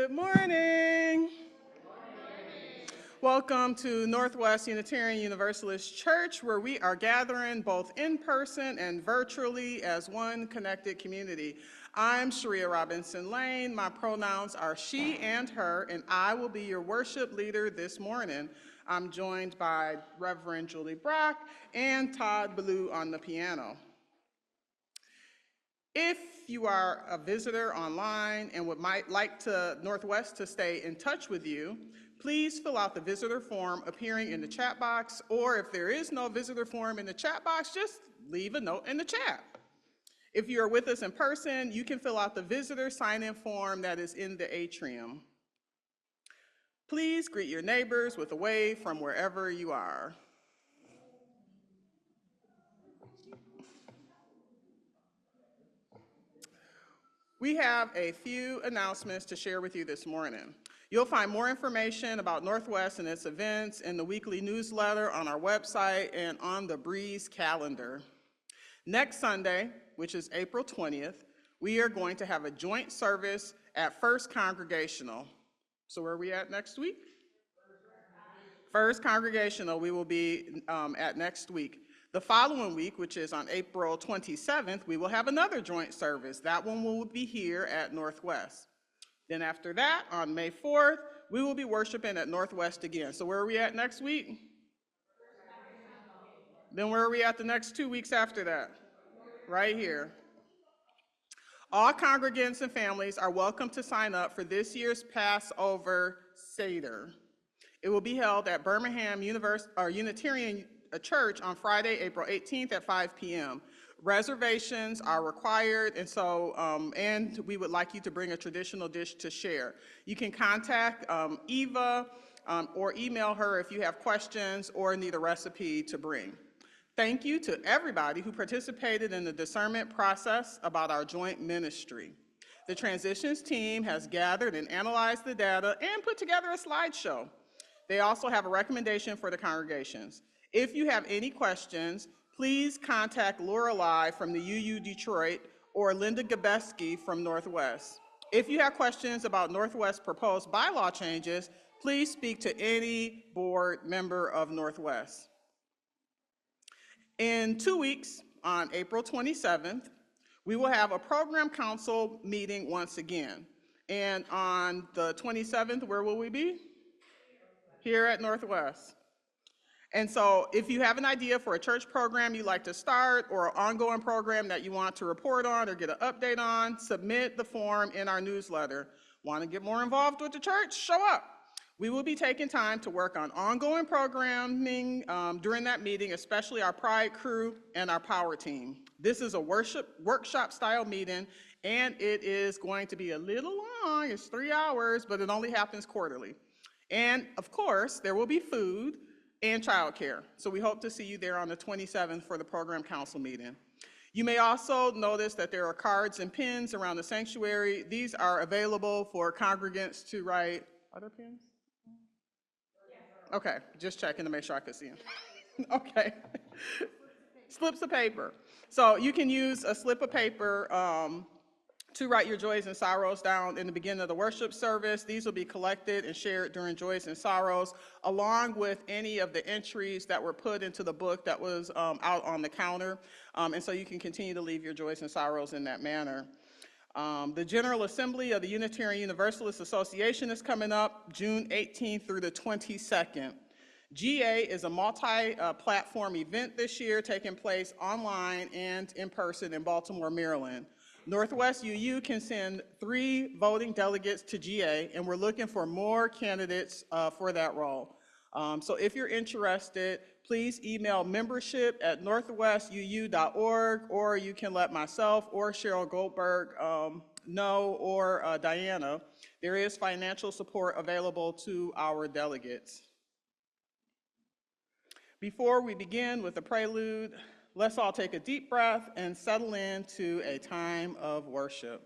Good morning. Welcome to Northwest Unitarian Universalist Church, where we are gathering both in person and virtually as one connected community. I'm Sharia Robinson Lane. My pronouns are she and her, and I will be your worship leader this morning. I'm joined by Reverend Julie Brock and Todd Ballou on the piano. If you are a visitor online and might like Northwest to stay in touch with you, please fill out the visitor form appearing in the chat box, or if there is no visitor form in the chat box, just leave a note in the chat. If you are with us in person, you can fill out the visitor sign-in form that is in the atrium. Please greet your neighbors with a wave from wherever you are. We have a few announcements to share with you this morning. You'll find more information about Northwest and its events in the weekly newsletter on our website and on the Breeze calendar. Next Sunday, which is April 20th, we are going to have a joint service at First Congregational. So where are we at next week? First Congregational we will be at next week. The following week, which is on April 27th, we will have another joint service. That one will be here at Northwest. Then after that, on May 4th, we will be worshiping at Northwest again. So where are we at next week? Then where are we at the next 2 weeks after that? Right here. All congregants and families are welcome to sign up for this year's Passover Seder. It will be held at Birmingham Unitarian Church on Friday, April 18th at 5 p.m. Reservations are required, and we would like you to bring a traditional dish to share. You can contact Eva or email her if you have questions or need a recipe to bring. Thank you to everybody who participated in the discernment process about our joint ministry. The transitions team has gathered and analyzed the data and put together a slideshow. They also have a recommendation for the congregations. If you have any questions, please contact Lorelei from the UU Detroit or Linda Gabeski from Northwest. If you have questions about Northwest's proposed bylaw changes, please speak to any board member of Northwest. In 2 weeks, on April 27th, we will have a program council meeting once again. And on the 27th, where will we be? Here at Northwest. And so if you have an idea for a church program you'd like to start or an ongoing program that you want to report on or get an update on, submit the form in our newsletter. Want to get more involved with the church? Show up. We will be taking time to work on ongoing programming during that meeting, especially our Pride crew and our power team. This is a workshop style meeting, and it is going to be a little long. It's 3 hours, but it only happens quarterly. And of course, there will be food and childcare. So we hope to see you there on the 27th for the program council meeting. You may also notice that there are cards and pins around the sanctuary. These are available for congregants to write. Are there pins? Okay, just checking to make sure I could see them. Okay. Slips of paper. So you can use a slip of paper to write your joys and sorrows down in the beginning of the worship service. These will be collected and shared during joys and sorrows, along with any of the entries that were put into the book that was out on the counter. And so you can continue to leave your joys and sorrows in that manner. The General Assembly of the Unitarian Universalist Association is coming up June 18th through the 22nd. GA is a multi-platform event this year taking place online and in person in Baltimore, Maryland. Northwest UU can send 3 voting delegates to GA, and we're looking for more candidates for that role. So if you're interested, please email membership@northwestuu.org, or you can let myself or Cheryl Goldberg know, or Diana. There is financial support available to our delegates. Before we begin with the prelude, let's all take a deep breath and settle into a time of worship.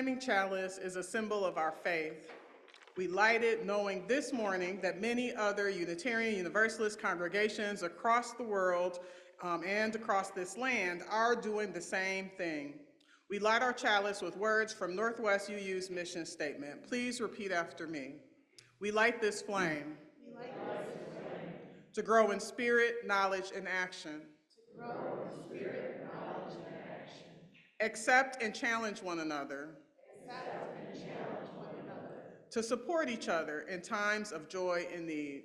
flaming chalice is a symbol of our faith. We light it knowing this morning that many other Unitarian Universalist congregations across the world and across this land are doing the same thing. We light our chalice with words from Northwest UU's mission statement. Please repeat after me. We light this flame to grow in spirit, knowledge, and action. Accept and challenge one another. To support each other in times of joy and need.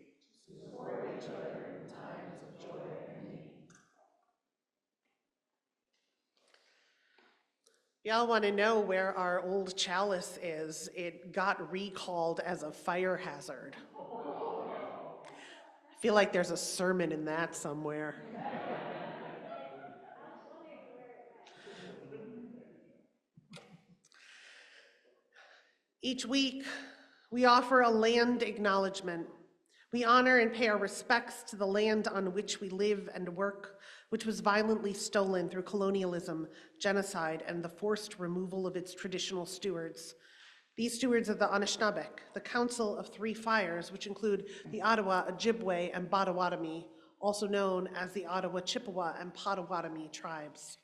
Y'all want to know where our old chalice is? It got recalled as a fire hazard. I feel like there's a sermon in that somewhere. Each week, we offer a land acknowledgement. We honor and pay our respects to the land on which we live and work, which was violently stolen through colonialism, genocide, and the forced removal of its traditional stewards. These stewards are the Anishinaabeg, the Council of Three Fires, which include the Ottawa, Ojibwe, and Potawatomi, also known as the Ottawa, Chippewa, and Potawatomi tribes.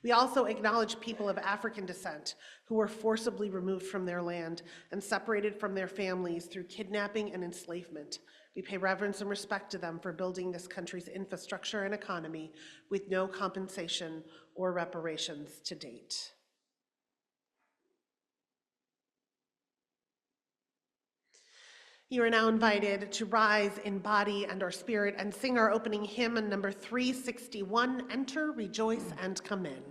We also acknowledge people of African descent who were forcibly removed from their land and separated from their families through kidnapping and enslavement. We pay reverence and respect to them for building this country's infrastructure and economy with no compensation or reparations to date. You are now invited to rise in body and our spirit and sing our opening hymn, number 361, Enter, Rejoice, and Come In.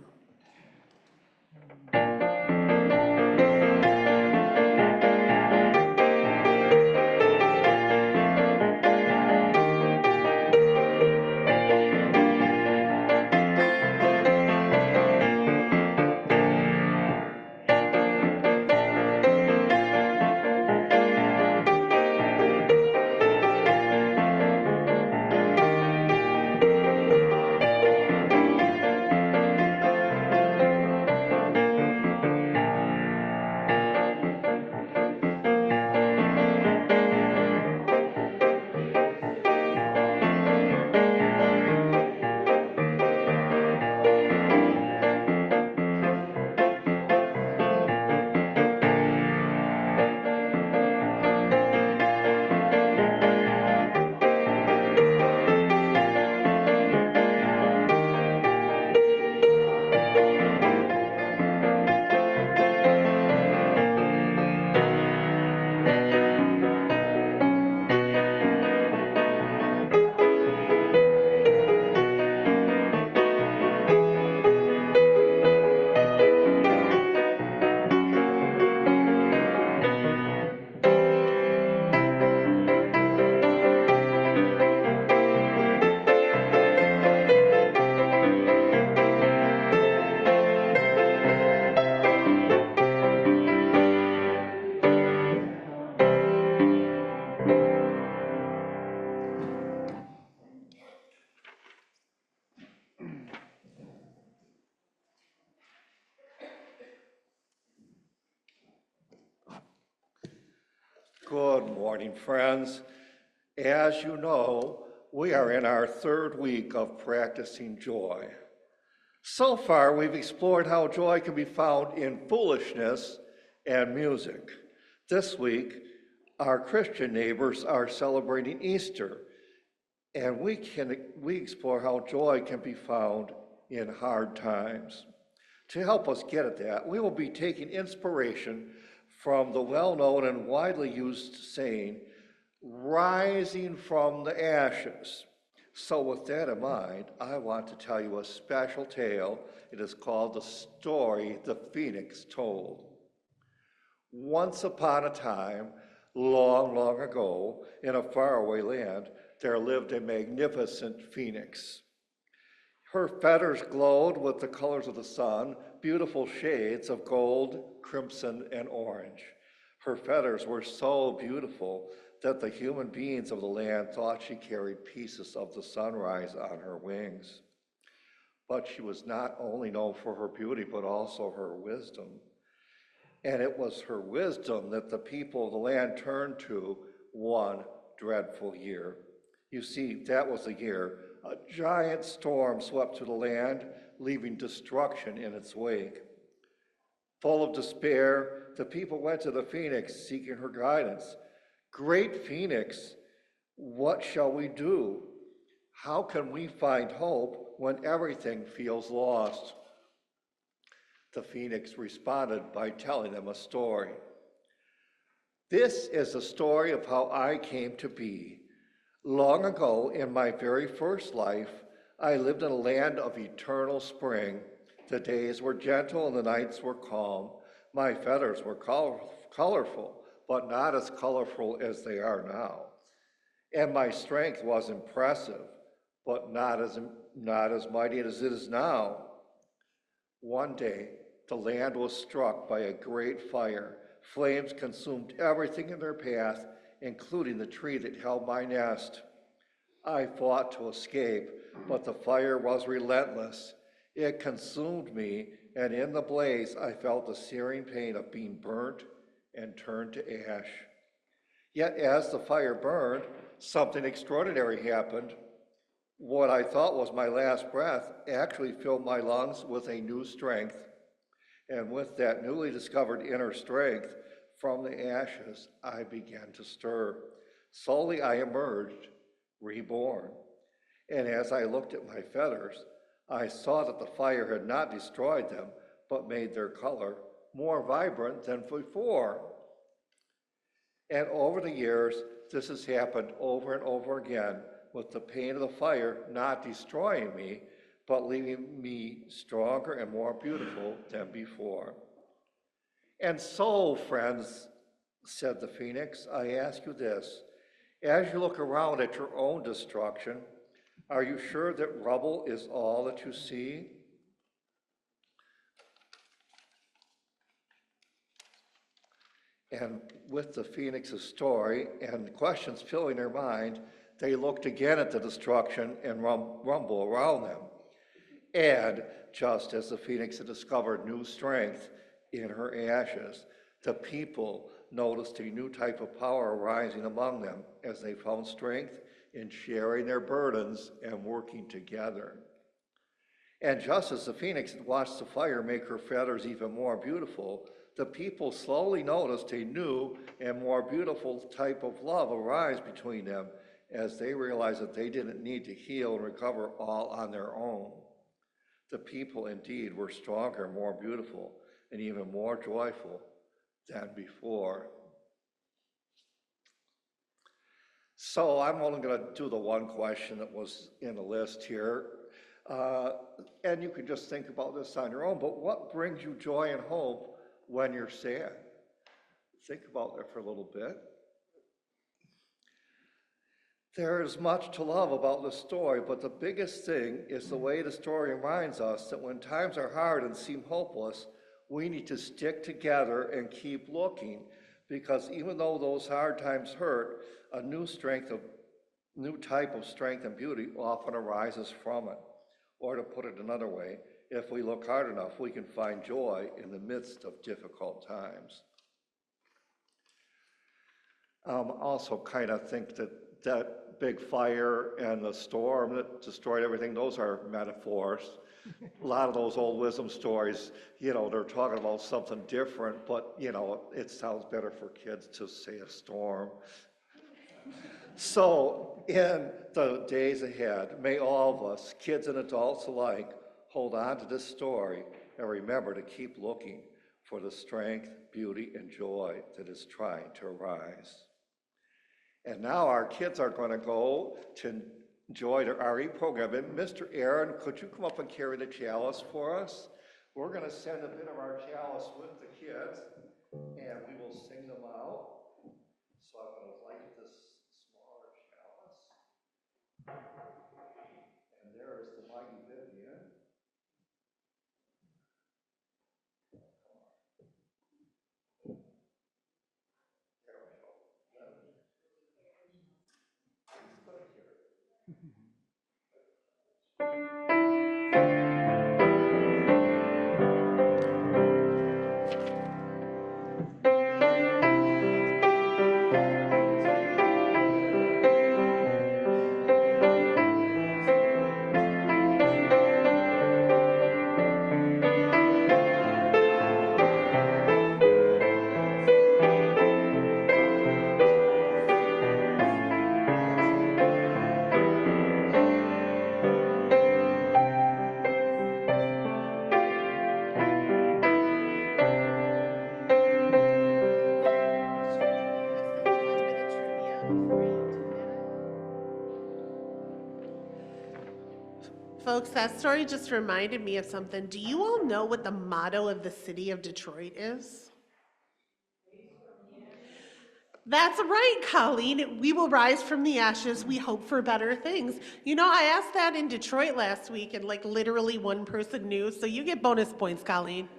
Good morning, friends. As you know, we are in our third week of practicing joy. So far, we've explored how joy can be found in foolishness and music. This week, our Christian neighbors are celebrating Easter, and we explore how joy can be found in hard times. To help us get at that, we will be taking inspiration from the well-known and widely used saying, rising from the ashes. So with that in mind, I want to tell you a special tale. It is called The Story the Phoenix Told. Once upon a time, long, long ago, in a faraway land, there lived a magnificent phoenix. Her feathers glowed with the colors of the sun, beautiful shades of gold, crimson, and orange. Her feathers were so beautiful that the human beings of the land thought she carried pieces of the sunrise on her wings. But she was not only known for her beauty, but also her wisdom. And it was her wisdom that the people of the land turned to one dreadful year. You see, that was the year a giant storm swept through the land, leaving destruction in its wake. Full of despair, the people went to the phoenix seeking her guidance. Great phoenix, what shall we do? How can we find hope when everything feels lost? The phoenix responded by telling them a story. This is the story of how I came to be. Long ago, in my very first life, I lived in a land of eternal spring. The days were gentle and the nights were calm. My feathers were colorful, but not as colorful as they are now. And my strength was impressive, but not as mighty as it is now. One day, the land was struck by a great fire. Flames consumed everything in their path, including the tree that held my nest. I fought to escape, but the fire was relentless. It consumed me, and in the blaze, I felt the searing pain of being burnt and turned to ash. Yet as the fire burned, something extraordinary happened. What I thought was my last breath actually filled my lungs with a new strength. And with that newly discovered inner strength, from the ashes, I began to stir. Slowly I emerged, reborn. And as I looked at my feathers, I saw that the fire had not destroyed them, but made their color more vibrant than before. And over the years, this has happened over and over again, with the pain of the fire not destroying me, but leaving me stronger and more beautiful than before. And so, friends, said the phoenix, I ask you this. As you look around at your own destruction, are you sure that rubble is all that you see? And with the phoenix's story and questions filling their mind, they looked again at the destruction and rumble around them. And just as the phoenix had discovered new strength in her ashes, the people noticed a new type of power arising among them as they found strength in sharing their burdens and working together. And just as the phoenix had watched the fire make her feathers even more beautiful, the people slowly noticed a new and more beautiful type of love arise between them as they realized that they didn't need to heal and recover all on their own. The people indeed were stronger, more beautiful, and even more joyful than before. So I'm only going to do the one question that was in the list here. And you can just think about this on your own, but what brings you joy and hope when you're sad? Think about that for a little bit. There is much to love about the story, but the biggest thing is the way the story reminds us that when times are hard and seem hopeless, we need to stick together and keep looking, because even though those hard times hurt, a new type of strength and beauty often arises from it. Or to put it another way, if we look hard enough, we can find joy in the midst of difficult times. Also kind of think that big fire and the storm that destroyed everything, those are metaphors. A lot of those old wisdom stories, they're talking about something different, but, it sounds better for kids to say a storm. So in the days ahead, may all of us, kids and adults alike, hold on to this story and remember to keep looking for the strength, beauty, and joy that is trying to arise. And now our kids are going to go to enjoy their RE program. And Mr. Aaron, could you come up and carry the chalice for us? We're going to send a bit of our chalice with the kids, and we will sing them out. So I'm going to light this smaller chalice. And there is the mighty Vivian. There we go. He's good here. Folks, that story just reminded me of something. Do you all know what the motto of the city of Detroit is? That's right, Colleen. We will rise from the ashes. We hope for better things. You know, I asked that in Detroit last week, and like literally one person knew. So you get bonus points, Colleen.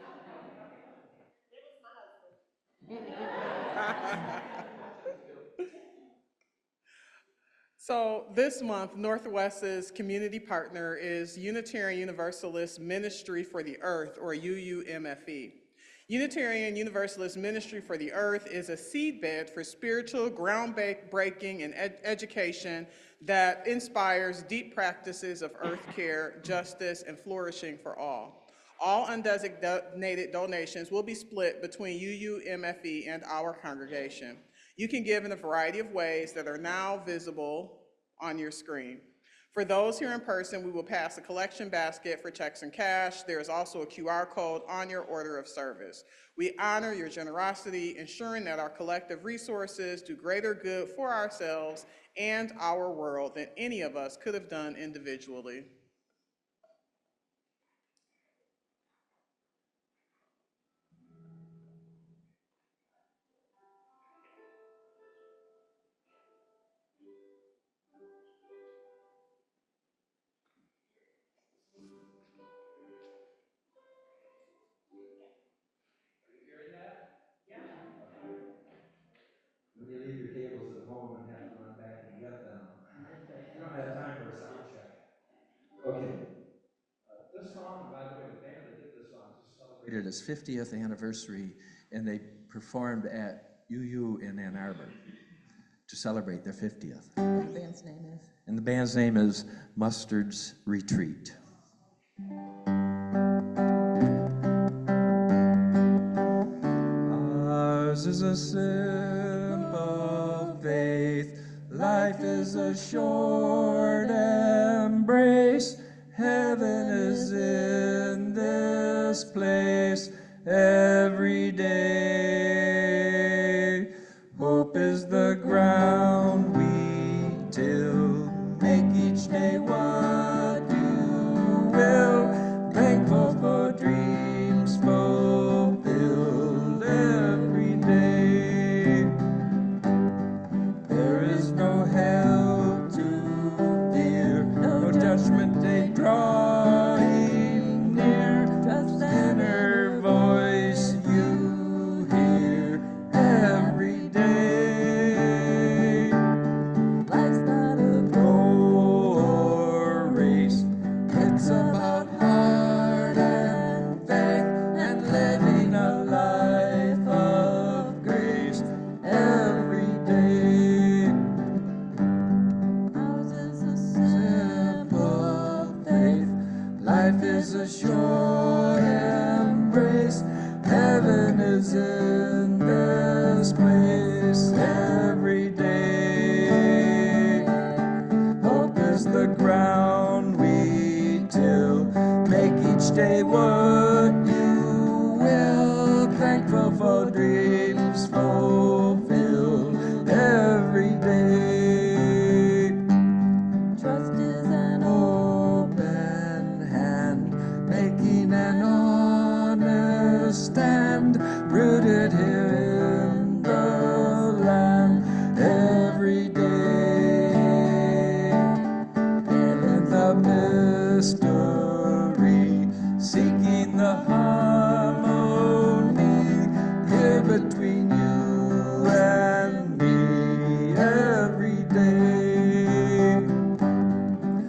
So this month, Northwest's community partner is Unitarian Universalist Ministry for the Earth, or UUMFE. Unitarian Universalist Ministry for the Earth is a seedbed for spiritual, groundbreaking, and education that inspires deep practices of earth care, justice, and flourishing for all. All undesignated donations will be split between UUMFE and our congregation. You can give in a variety of ways that are now visible on your screen. For those here in person, we will pass a collection basket for checks and cash. There is also a QR code on your order of service. We honor your generosity, ensuring that our collective resources do greater good for ourselves and our world than any of us could have done individually. When you leave your cables at home and have to run back and get them, you don't have time for a sound check. Okay. This song, by the way, the band that did this song just celebrated its 50th anniversary, and they performed at UU in Ann Arbor to celebrate their 50th. And the band's name is? And the band's name is Mustard's Retreat. Ours is a simple faith. Life is a short embrace. Heaven is in this place every day. Hope is the ground we till. Make each day what you will. Thankful for dreams fulfilled every day. There is no hell to fear, no judgment day drawing near. Just an inner voice you hear every day. Life's not a goal or race, it's about heart and faith and living a life of grace every day. Ours is a simple faith. Life is a short embrace. Heaven is in this place every day. Hope is the ground we till. Make each day what you will. Thankful for dreams fulfilled every day. Trust is an open hand, making an honest stand, rooted here in the land every day. In the mystery, seeking the harmony here between you and me every day.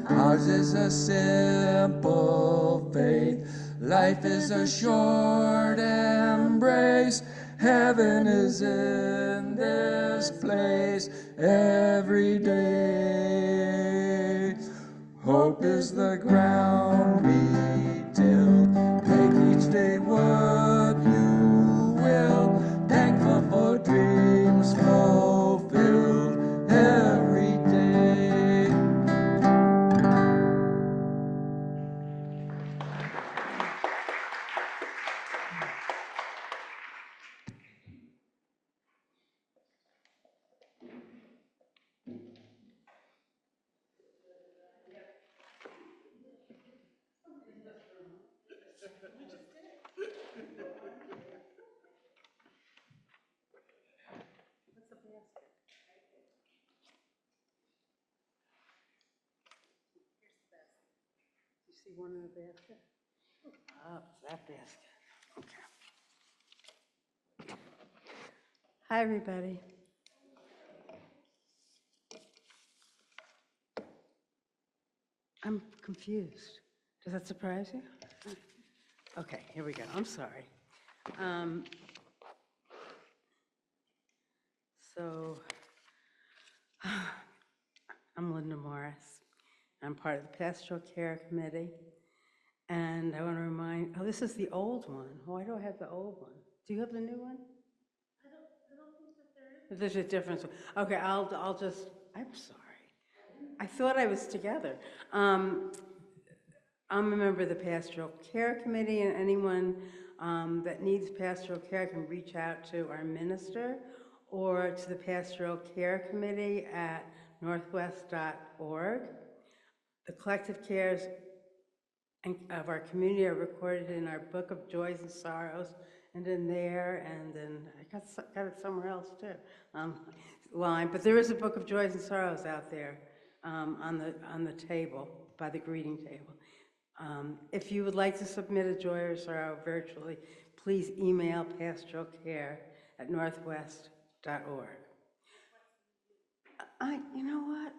Ours is a simple faith. Life is a short embrace. Heaven is in this place every day. Hope is the ground we till. Make each day what you will. Thankful for dreams fulfilled every day. see one in the basket? Oh, it's that basket. Okay. Hi, everybody. I'm confused. Does that surprise you? Okay, here we go. I'm sorry. Um, So, I'm Linda Morris. I'm part of the Pastoral Care Committee. And I want to remind, oh, this is the old one. Why do I have the old one? Do you have the new one? I don't think that there is. There's a difference. Okay, I'll just, I'm sorry. I thought I was together. I'm a member of the Pastoral Care Committee, and anyone that needs pastoral care can reach out to our minister or to the Pastoral Care Committee at northwest.org. The collective cares of our community are recorded in our Book of Joys and Sorrows, and in there, and then I got it somewhere else too. But there is a Book of Joys and Sorrows out there on the table, by the greeting table. If you would like to submit a joy or sorrow virtually, please email pastoralcare@northwest.org. You know what?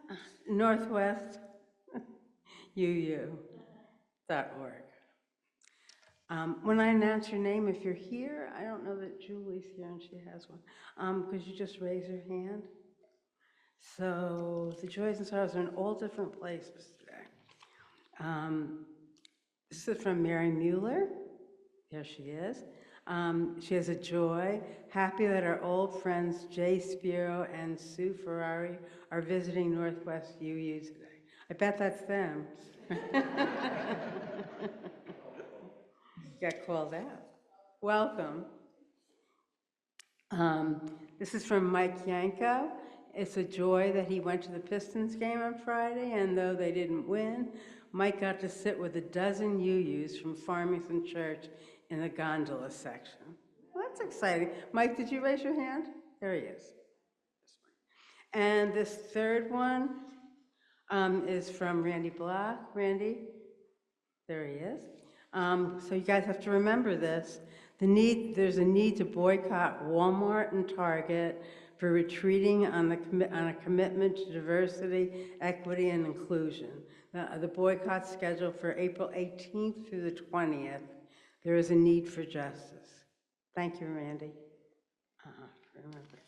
northwest.uu.org. When I announce your name, if you're here, I don't know that Julie's here and she has one. Could you just raise your hand? So the joys and sorrows are in all different places today. This is from Mary Mueller. There she is. She has a joy. Happy that our old friends Jay Spiro and Sue Ferrari are visiting Northwest UU today. I bet that's them. Got called out. Welcome. This is from Mike Yanko. It's a joy that he went to the Pistons game on Friday, and though they didn't win, Mike got to sit with a dozen UUs from Farmington Church in the gondola section. Well, that's exciting. Mike, did you raise your hand? There he is. And this third one is from Randy Block. Randy, there he is. So you guys have to remember this. There's a need to boycott Walmart and Target for retreating on a commitment to diversity, equity, and inclusion. The boycott's scheduled for April 18th through the 20th. There is a need for justice. Thank you, Randy. Remember.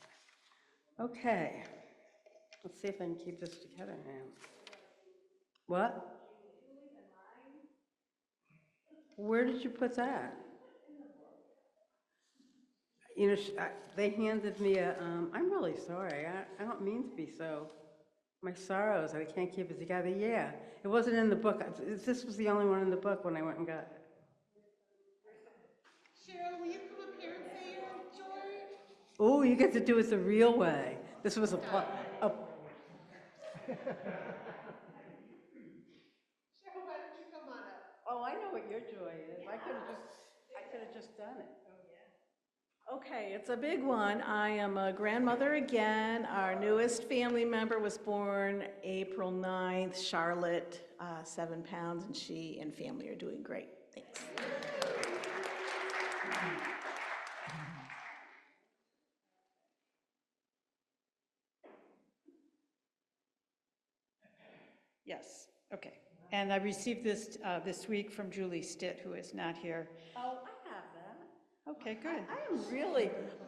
Okay. Let's see if I can keep this together now. What? Where did you put that? You know, they handed me I'm really sorry. I don't mean to be so. My sorrows, I can't keep it together. Yeah, it wasn't in the book. This was the only one in the book when I went and got it. Cheryl, will you come up here and say your joy? Oh, you get to do it the real way. This was a Cheryl, why don't you come on up? Oh, I know what your joy is. I could have just done it. Okay, it's a big one. I am a grandmother again. Our newest family member was born April 9th, Charlotte, 7 pounds, and she and family are doing great. Thanks. Yes, okay. And I received this this week from Julie Stitt, who is not here. Oh, I have that. Okay, good. I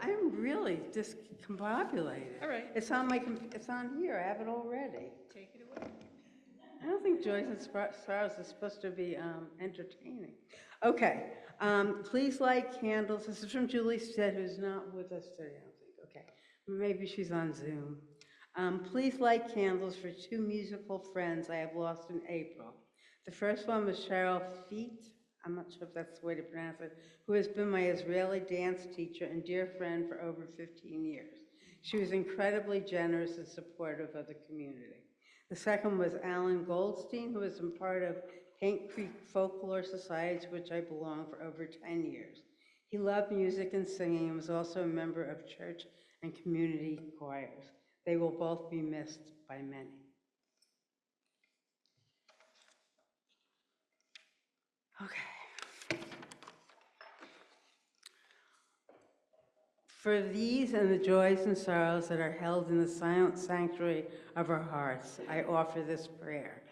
am really discombobulated. All right. It's on here. I have it already. Take it away. I don't think Joys and Sorrows is supposed to be entertaining. Okay, please light candles. This is from Julie Stead, who's not with us today, I don't think. Okay, maybe she's on Zoom. Please light candles for 2 musical friends I have lost in April. The first one was Cheryl Feet, I'm not sure if that's the way to pronounce it, who has been my Israeli dance teacher and dear friend for over 15 years. She was incredibly generous and supportive of the community. The second was Alan Goldstein, who has been part of Paint Creek Folklore Society, to which I belong for over 10 years. He loved music and singing and was also a member of church and community choirs. They will both be missed by many. Okay. For these and the joys and sorrows that are held in the silent sanctuary of our hearts, I offer this prayer.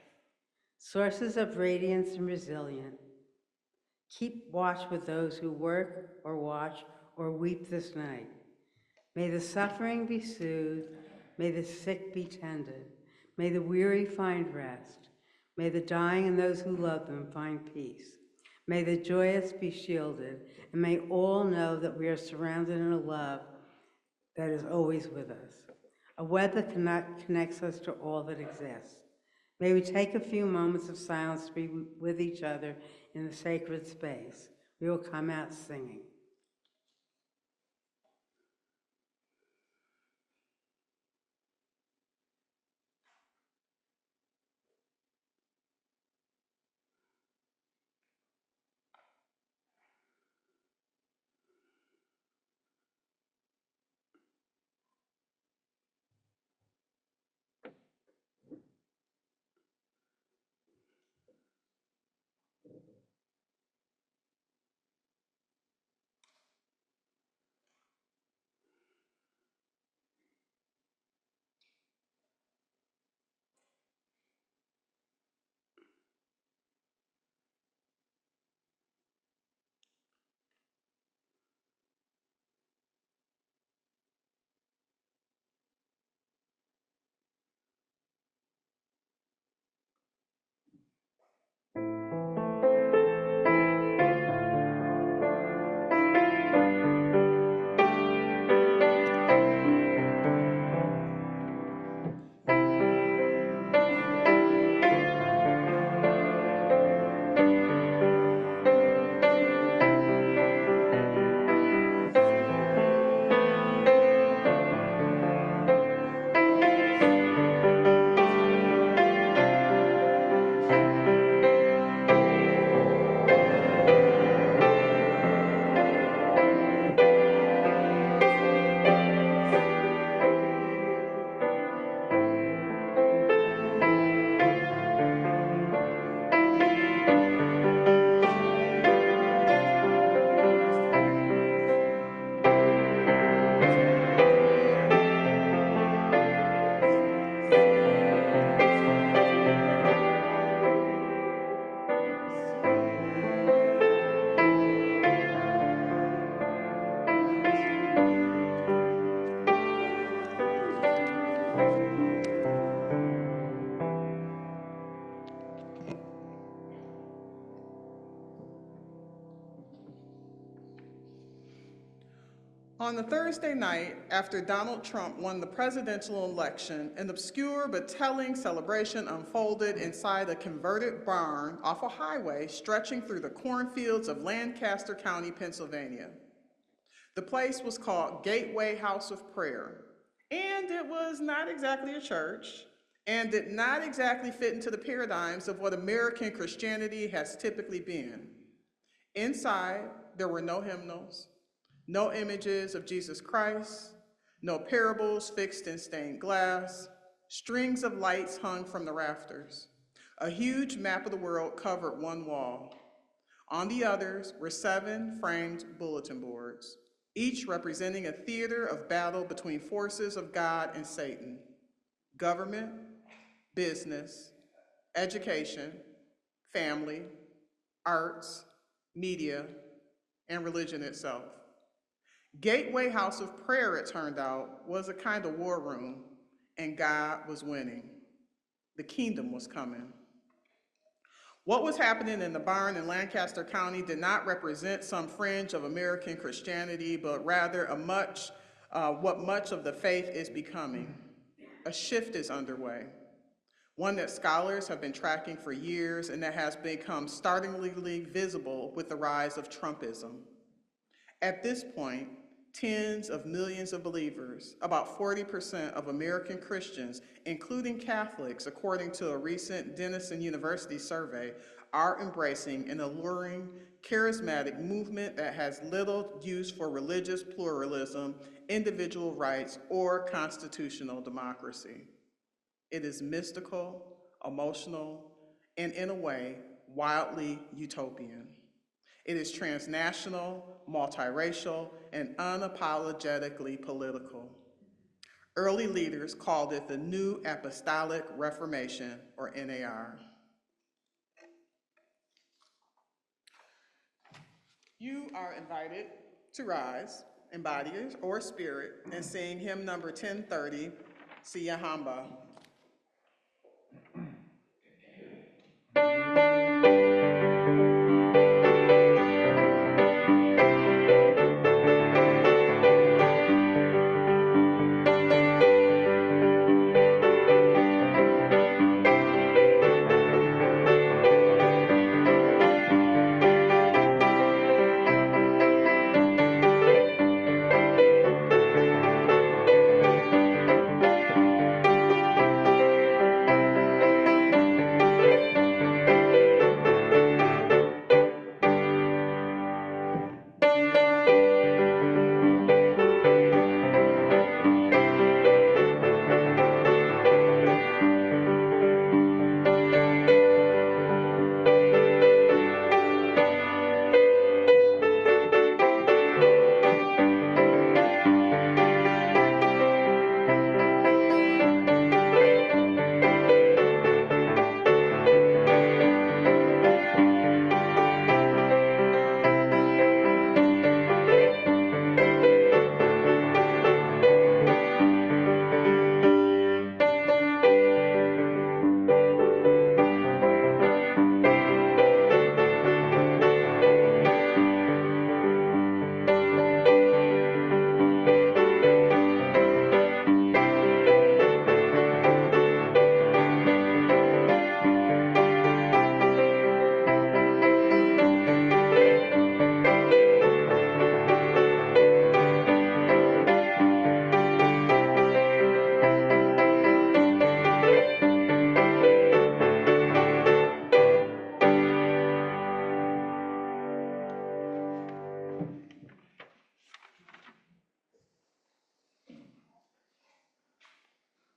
Sources of radiance and resilience, keep watch with those who work or watch or weep this night. May the suffering be soothed, may the sick be tended, may the weary find rest, may the dying and those who love them find peace. May the joyous be shielded, and may all know that we are surrounded in a love that is always with us, a web that connects us to all that exists. May we take a few moments of silence to be with each other in the sacred space. We will come out singing. On the Thursday night, after Donald Trump won the presidential election, an obscure but telling celebration unfolded inside a converted barn off a highway stretching through the cornfields of Lancaster County, Pennsylvania. The place was called Gateway House of Prayer, and it was not exactly a church, and did not exactly fit into the paradigms of what American Christianity has typically been. Inside, there were no hymnals, no images of Jesus Christ, no parables fixed in stained glass, strings of lights hung from the rafters. A huge map of the world covered one wall. On the others were 7 framed bulletin boards, each representing a theater of battle between forces of God and Satan: government, business, education, family, arts, media, and religion itself. Gateway House of Prayer, it turned out, was a kind of war room, and God was winning. The kingdom was coming. What was happening in the barn in Lancaster County did not represent some fringe of American Christianity, but rather what much of the faith is becoming. A shift is underway, one that scholars have been tracking for years and that has become startlingly visible with the rise of Trumpism. At this point, tens of millions of believers, about 40% of American Christians, including Catholics, according to a recent Denison University survey, are embracing an alluring, charismatic movement that has little use for religious pluralism, individual rights, or constitutional democracy. It is mystical, emotional, and in a way, wildly utopian. It is transnational, multiracial, and unapologetically political. Early leaders called it the New Apostolic Reformation, or NAR. You are invited to rise, embody or spirit, and sing hymn number 1030, Siyahamba.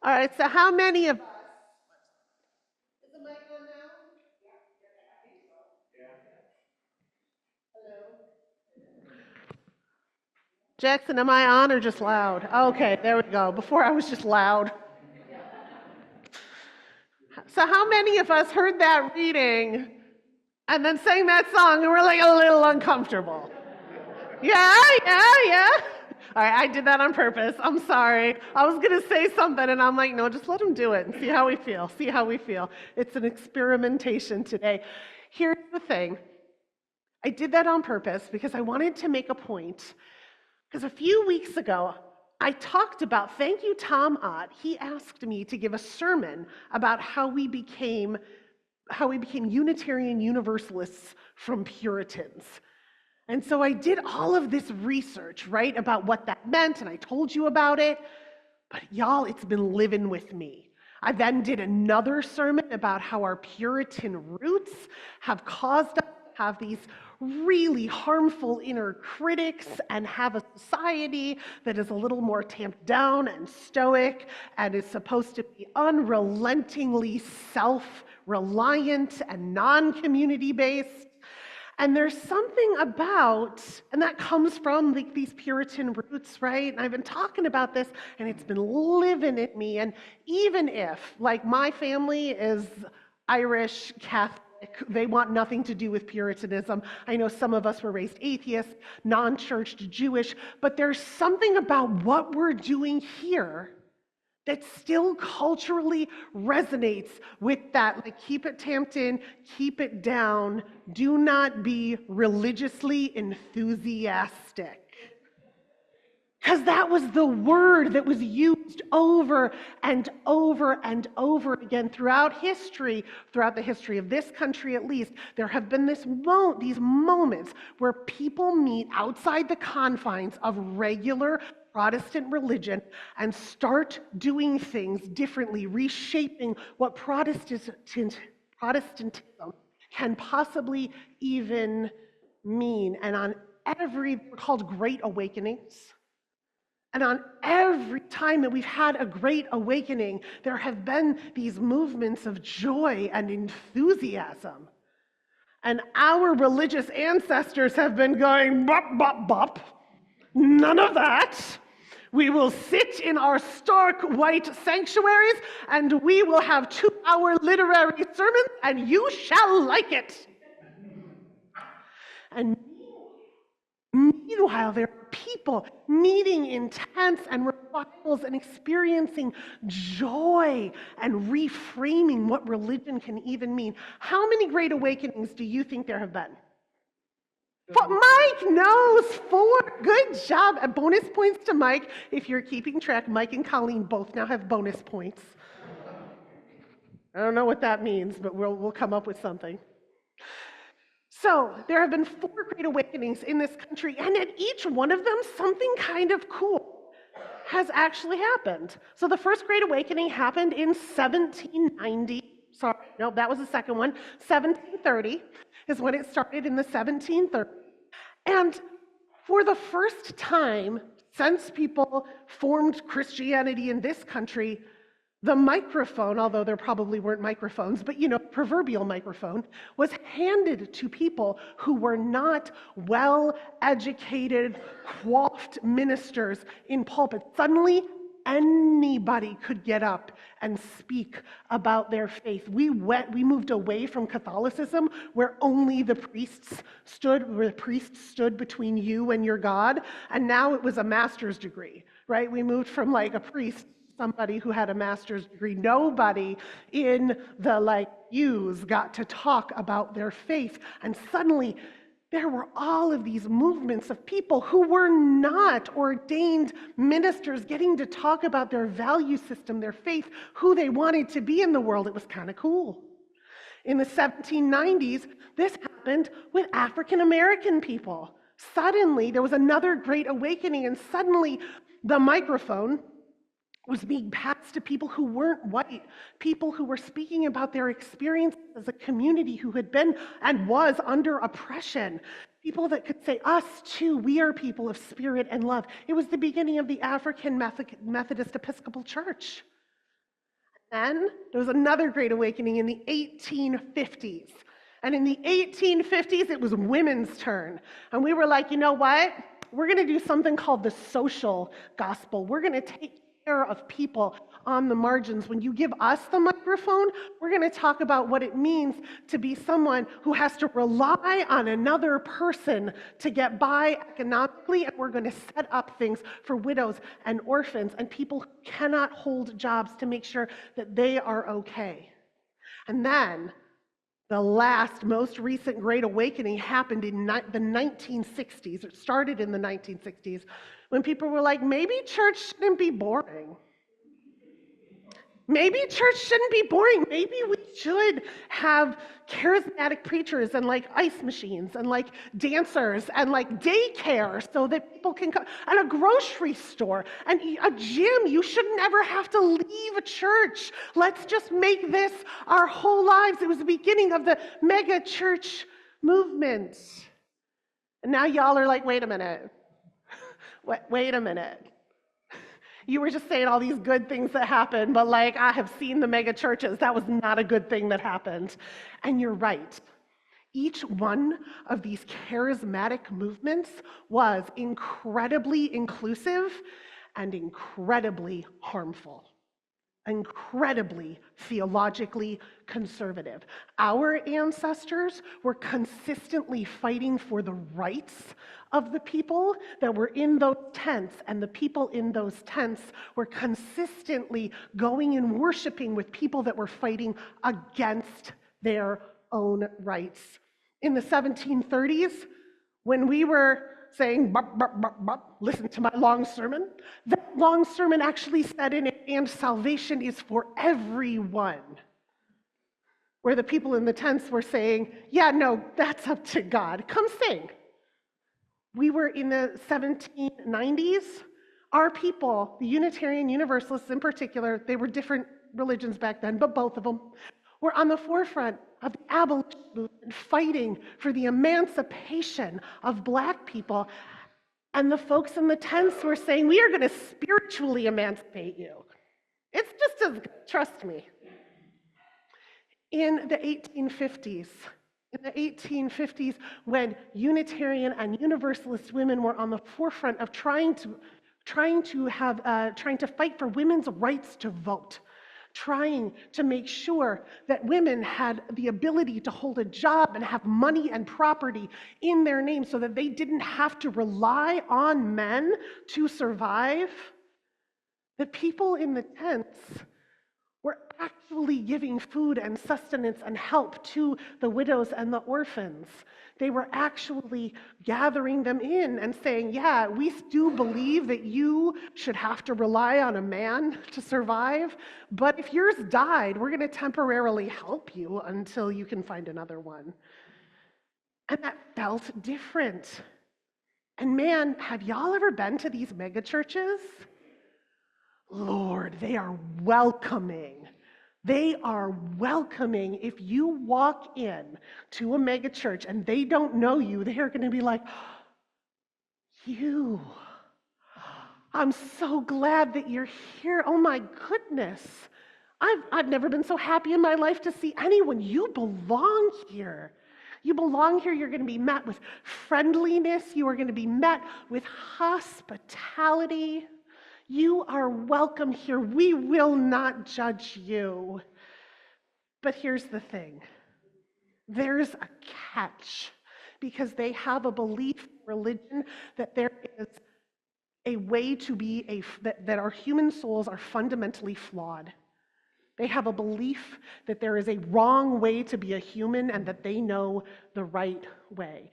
All right, so how many of us? Is the mic on now? Hello? Jackson, am I on or just loud? Okay, there we go. Before I was just loud. So how many of us heard that reading and then sang that song and we're like a little uncomfortable? Yeah. All right, I did that on purpose. I'm sorry. I was going to say something, and I'm like, no, just let him do it and see how we feel. See how we feel. It's an experimentation today. Here's the thing. I did that on purpose because I wanted to make a point. Because a few weeks ago, I talked about, thank you, Tom Ott. He asked me to give a sermon about how we became Unitarian Universalists from Puritans. And so I did all of this research, right, about what that meant, and I told you about it. But y'all, it's been living with me. I then did another sermon about how our Puritan roots have caused us to have these really harmful inner critics and have a society that is a little more tamped down and stoic and is supposed to be unrelentingly self-reliant and non-community based. And there's something about, and that comes from these Puritan roots, right? And I've been talking about this, and it's been living in me. And even if, like, my family is Irish, Catholic, they want nothing to do with Puritanism. I know some of us were raised atheist, non-churched Jewish, but there's something about what we're doing here that still culturally resonates with that, like, keep it tamped in, keep it down, do not be religiously enthusiastic. Because that was the word that was used over and over and over again throughout history, throughout the history of this country at least. There have been these moments where people meet outside the confines of regular Protestant religion and start doing things differently, reshaping what Protestantism can possibly even mean. And on they're called Great Awakenings. And on every time that we've had a great awakening, there have been these movements of joy and enthusiasm. And our religious ancestors have been going, bop, bop, bop. None of that. We will sit in our stark white sanctuaries and we will have 2-hour literary sermons and you shall like it. And meanwhile, there are people meeting in tents and revivals and experiencing joy and reframing what religion can even mean. How many great awakenings do you think there have been? But Mike knows 4. Good job. And bonus points to Mike. If you're keeping track, Mike and Colleen both now have bonus points. I don't know what that means, but we'll come up with something. So there have been 4 great awakenings in this country, and at each one of them, something kind of cool has actually happened. So the first great awakening happened in 1790. Sorry, no, that was the second one. 1730 is when it started in the 1730s. And for the first time since people formed Christianity in this country, the microphone, although there probably weren't microphones, but proverbial microphone, was handed to people who were not well-educated, coiffed ministers in pulpits. Suddenly, anybody could get up and speak about their faith. We moved away from Catholicism, where only the priests stood between you and your God, and now it was a master's degree, right? We moved from like a priest, somebody who had a master's degree. Nobody in the pews got to talk about their faith, and suddenly there were all of these movements of people who were not ordained ministers getting to talk about their value system, their faith, who they wanted to be in the world. It was kind of cool. In the 1790s, this happened with African American people. Suddenly, there was another great awakening, and suddenly the microphone was being passed to people who weren't white, people who were speaking about their experience as a community who had been and was under oppression, people that could say, us too, we are people of spirit and love. It was the beginning of the African Methodist Episcopal Church. Then there was another great awakening in the 1850s. And in the 1850s, it was women's turn. And we were like, you know what? We're going to do something called the social gospel. We're going to take care of people on the margins. When you give us the microphone, we're going to talk about what it means to be someone who has to rely on another person to get by economically, and we're going to set up things for widows and orphans and people who cannot hold jobs to make sure that they are okay. And then the last, most recent Great Awakening happened in the 1960s. It started in the 1960s when people were like, maybe church shouldn't be boring. Maybe church shouldn't be boring. Maybe we should have charismatic preachers and ice machines and dancers and daycare so that people can come, and a grocery store and a gym. You should never have to leave a church. Let's just make this our whole lives. It was the beginning of the mega church movement. And now y'all are like, wait a minute. Wait a minute. You were just saying all these good things that happened, but I have seen the mega churches. That was not a good thing that happened. And you're right. Each one of these charismatic movements was incredibly inclusive and incredibly harmful. Incredibly theologically conservative. Our ancestors were consistently fighting for the rights of the people that were in those tents, and the people in those tents were consistently going and worshiping with people that were fighting against their own rights. In the 1730s, when we were saying, bop, bop, bop, bop, listen to my long sermon, that long sermon actually said in it, and salvation is for everyone. Where the people in the tents were saying, yeah, no, that's up to God. Come sing. We were in the 1790s. Our people, the Unitarian Universalists in particular, they were different religions back then, but both of them, were on the forefront of the abolition movement, fighting for the emancipation of Black people. And the folks in the tents were saying, we are going to spiritually emancipate you. It's just as good, trust me. In the 1850s, in the 1850s when Unitarian and Universalist women were on the forefront of trying to fight for women's rights to vote, trying to make sure that women had the ability to hold a job and have money and property in their name so that they didn't have to rely on men to survive. The people in the tents were actually giving food and sustenance and help to the widows and the orphans. They were actually gathering them in and saying, yeah, we do believe that you should have to rely on a man to survive, but if yours died, we're going to temporarily help you until you can find another one. And that felt different. And man, have y'all ever been to these mega churches? Lord, they are welcoming. They are welcoming. If you walk in to a mega church and they don't know you, they are going to be like, you, I'm so glad that you're here. Oh my goodness. I've never been so happy in my life to see anyone. You belong here. You belong here. You're going to be met with friendliness. You are going to be met with hospitality. You are welcome here. We will not judge you. But here's the thing. There's a catch, because they have a belief, religion, that there is a way to be that our human souls are fundamentally flawed. They have a belief that there is a wrong way to be a human and that they know the right way.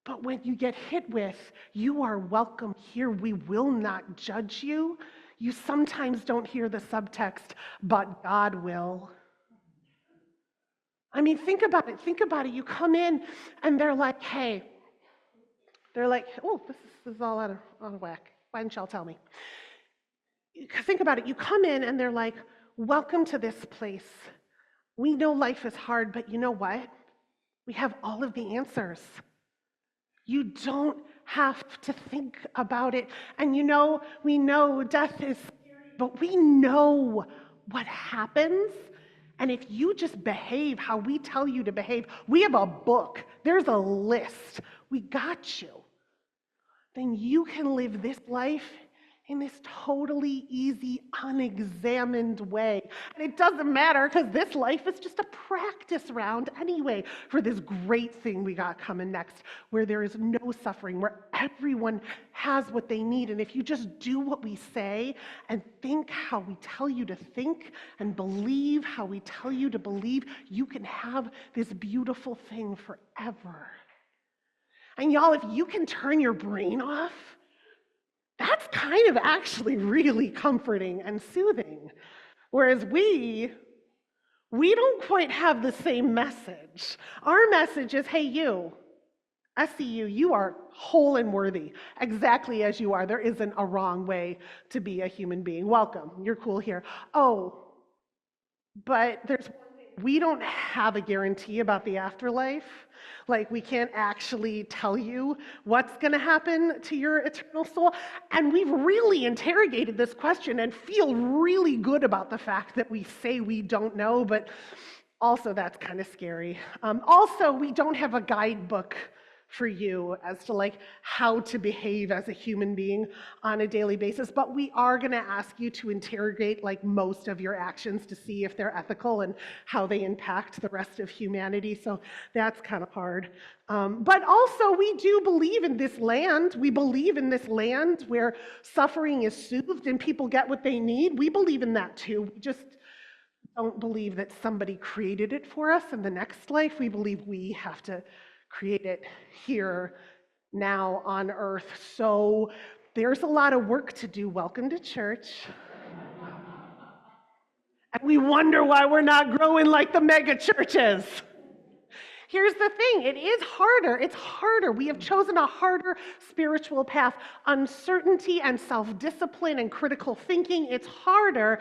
But when you get hit with, you are welcome here, we will not judge you, you sometimes don't hear the subtext, but God will. I mean, think about it. You come in and they're like, hey, oh, this is all out of whack. Why didn't y'all tell me? Think about it. You come in and they're like, welcome to this place. We know life is hard, but you know what? We have all of the answers. You don't have to think about it. And we know death is scary, but we know what happens. And if you just behave how we tell you to behave, we have a book, there's a list, we got you. Then you can live this life in this totally easy, unexamined way. And it doesn't matter, because this life is just a practice round anyway for this great thing we got coming next, where there is no suffering, where everyone has what they need. And if you just do what we say and think how we tell you to think and believe how we tell you to believe, you can have this beautiful thing forever. And y'all, if you can turn your brain off, that's kind of actually really comforting and soothing. Whereas we don't quite have the same message. Our message is, hey, I see you. You are whole and worthy, exactly as you are. There isn't a wrong way to be a human being. Welcome. You're cool here. Oh, but there's one thing. We don't have a guarantee about the afterlife. Like, we can't actually tell you what's going to happen to your eternal soul. And we've really interrogated this question and feel really good about the fact that we say we don't know, but also that's kind of scary. Also, we don't have a guidebook for you as to how to behave as a human being on a daily basis, but we are going to ask you to interrogate most of your actions to see if they're ethical and how they impact the rest of humanity. So that's kind of hard. But also, we do believe in this land. We believe in this land where suffering is soothed and people get what they need. We believe in that too. We just don't believe that somebody created it for us in the next life. We believe we have to create it here, now, on earth. So there's a lot of work to do. Welcome to church. And we wonder why we're not growing like the mega churches. Here's the thing, it is harder. It's harder. We have chosen a harder spiritual path. Uncertainty and self-discipline and critical thinking, it's harder.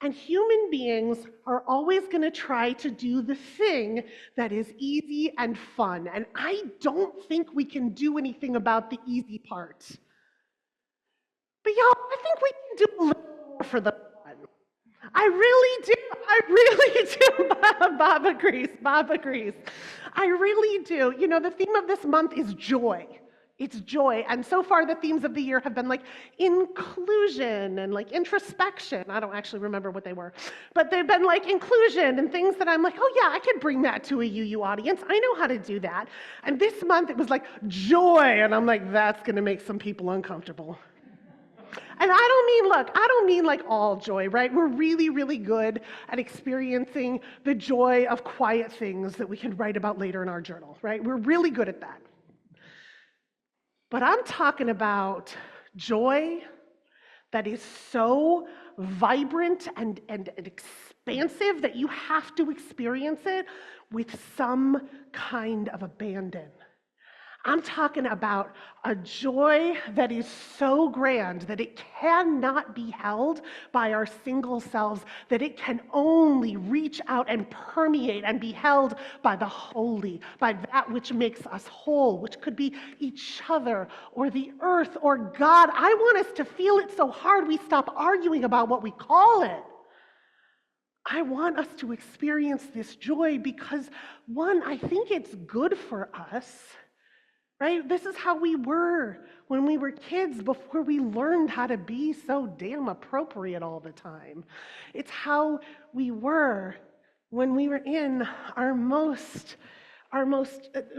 And human beings are always going to try to do the thing that is easy and fun. And I don't think we can do anything about the easy part. But y'all, I think we can do a little more for the fun. I really do. I really do. Bob agrees. Bob agrees. I really do. You know, the theme of this month is joy. It's joy. And so far, the themes of the year have been like inclusion and like introspection. I don't actually remember what they were, but they've been like inclusion and things that I'm like, oh yeah, I could bring that to a UU audience. I know how to do that. And this month it was like joy. And I'm like, that's going to make some people uncomfortable. And I don't mean like all joy, right? We're really, really good at experiencing the joy of quiet things that we can write about later in our journal, right? We're really good at that. But I'm talking about joy that is so vibrant and expansive that you have to experience it with some kind of abandon. I'm talking about a joy that is so grand that it cannot be held by our single selves, that it can only reach out and permeate and be held by the holy, by that which makes us whole, which could be each other or the earth or God. I want us to feel it so hard we stop arguing about what we call it. I want us to experience this joy because, one, I think it's good for us. Right? This is how we were when we were kids before we learned how to be so damn appropriate all the time. It's how we were when we were in our most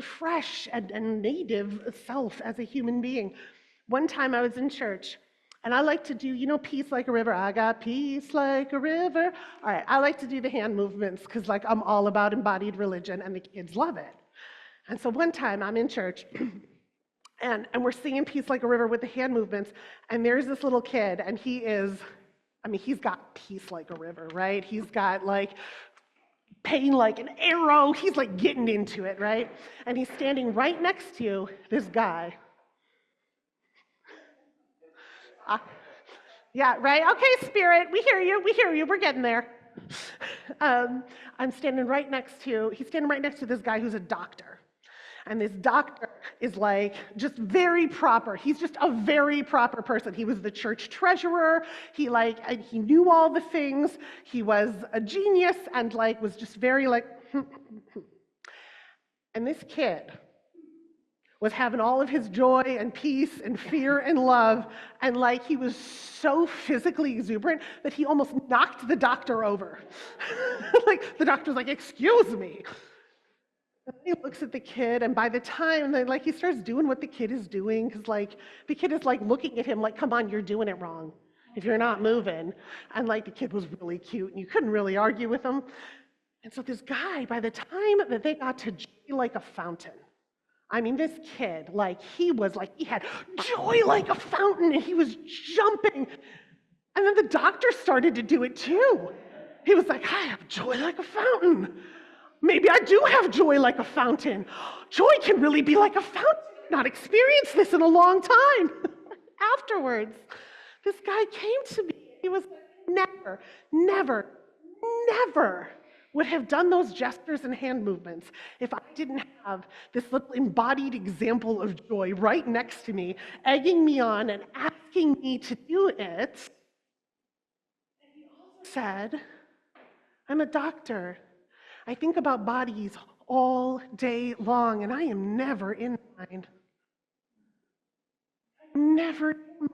fresh and native self as a human being. One time I was in church, and I like to do, you know, peace like a river. I got peace like a river. All right, I like to do the hand movements because, like, I'm all about embodied religion, and the kids love it. And so one time I'm in church, and we're singing Peace Like a River with the hand movements, and there's this little kid, and he's got peace like a river, right? He's got like pain like an arrow. He's like getting into it, right? And he's standing right next to this guy. Yeah, right? Okay, Spirit, we hear you, we're getting there. He's standing right next to this guy who's a doctor. And this doctor is like just very proper. He's just a very proper person. He was the church treasurer. He knew all the things. He was a genius and was just very And this kid was having all of his joy and peace and fear and love, and he was so physically exuberant that he almost knocked the doctor over. The doctor's like, excuse me. And he looks at the kid, and by the time he starts doing what the kid is doing, because the kid is looking at him like, come on, you're doing it wrong if you're not moving. And the kid was really cute, and you couldn't really argue with him. And so this guy, by the time that they got to joy like a fountain, I mean, this kid, he had joy like a fountain, and he was jumping. And then the doctor started to do it too. He was like, I have joy like a fountain. Maybe I do have joy like a fountain. Joy can really be like a fountain. I've not experienced this in a long time. Afterwards, this guy came to me. He was never would have done those gestures and hand movements if I didn't have this little embodied example of joy right next to me, egging me on and asking me to do it. And he also said, I'm a doctor. I think about bodies all day long, and I am never in mine. I'm never in mine.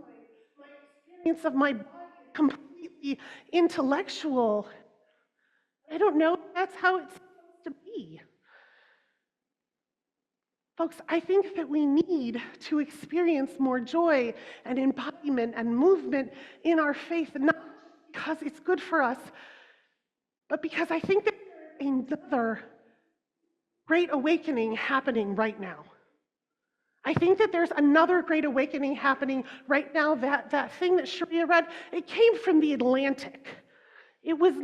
My experience of my body is completely intellectual. I don't know if that's how it's supposed to be. Folks, I think that we need to experience more joy and embodiment and movement in our faith, not because it's good for us, but because I think that there's another great awakening happening right now. I think that there's another great awakening happening right now. That thing that Sharia read, it came from the Atlantic. It was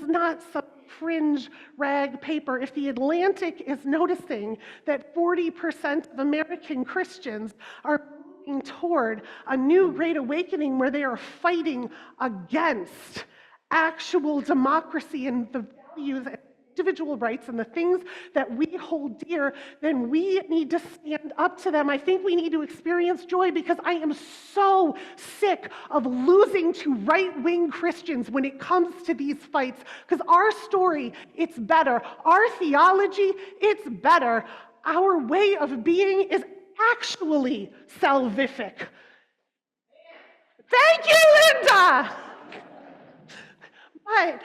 not some fringe rag paper. If the Atlantic is noticing that 40% of American Christians are moving toward a new great awakening where they are fighting against actual democracy and the values and individual rights and the things that we hold dear, then we need to stand up to them. I think we need to experience joy because I am so sick of losing to right-wing Christians when it comes to these fights. Because our story, it's better. Our theology, it's better. Our way of being is actually salvific. Thank you, Linda! But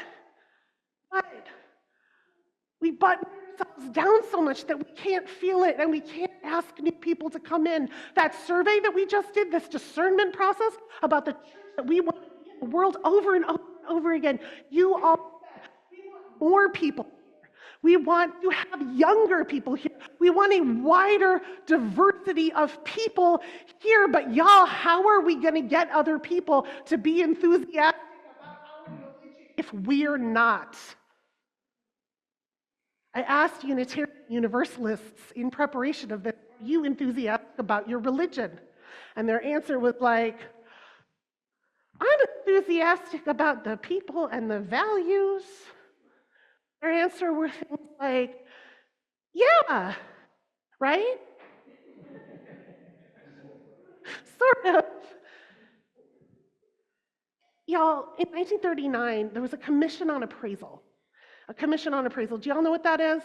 we button ourselves down so much that we can't feel it and we can't ask new people to come in. That survey that we just did, this discernment process about the church that we want to be in the world over and over and over again, you all said, we want more people here. We want to have younger people here. We want a wider diversity of people here. But y'all, how are we going to get other people to be enthusiastic about our religion if we're not? I asked Unitarian Universalists in preparation of this, are you enthusiastic about your religion? And their answer was like, I'm enthusiastic about the people and the values. Their answer were things like, yeah, right? Sort of. Y'all, in 1939, there was a commission on appraisal. A commission on appraisal. Do y'all know what that is?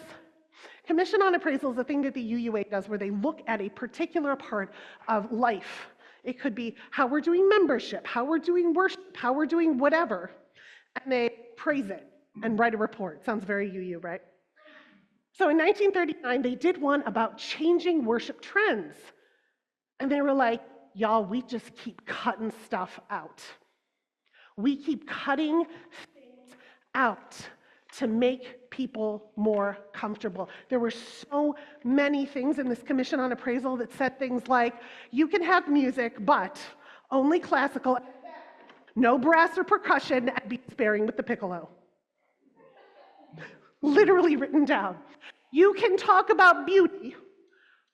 Commission on appraisal is a thing that the UUA does where they look at a particular part of life. It could be how we're doing membership, how we're doing worship, how we're doing whatever, and they praise it and write a report. Sounds very UU, right? So in 1939, they did one about changing worship trends. And they were like, y'all, we just keep cutting stuff out. We keep cutting things out to make people more comfortable. There were so many things in this commission on appraisal that said things like, you can have music, but only classical, no brass or percussion, and be sparing with the piccolo. Literally written down. You can talk about beauty,